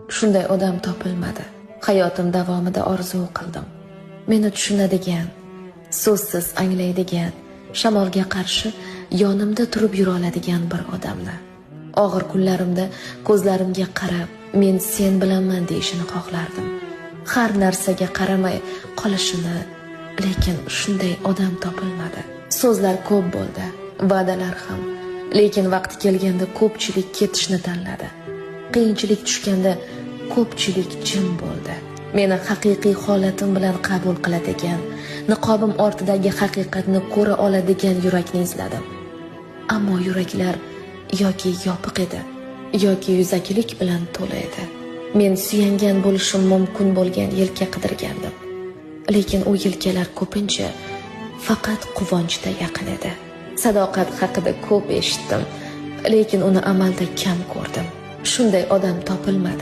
Shunday odam topilmadi. Hayotim davomida orzu qildim. Meni tushunadigan, so'zsiz anglaydigan, shamolga qarshi yonimda turib yura oladigan bir odamni. Og'ir kunlarimda ko'zlarimga qarab, men sen bilanman deyishini xohlardim. Har narsaga qaramay qolishini, lekin shunday odam topilmadi. So'zlar ko'p bo'ldi, va'dalar ham, lekin vaqti kelganda ko'pchilik ketishni tanladi. Qiyinchilik tushganda ko'pchilik jim bo'ldi. Meni haqiqiy holatim bilan qabul qiladigan, niqobim ortidagi haqiqatni ko'ra oladigan yurakni izladim. Ammo yuraklar yoki yopiq edi, yoki yuzakilik bilan to'la edi. Men suyangan bo'lishim mumkin bo'lgan yelka qidirgandim. Lekin u yelkalar ko'pincha faqat quvonchda yaqin edi. Sadoqat haqida ko'p eshitdim, lekin uni amalda kam ko'rdim. Shunday odam topilmadi.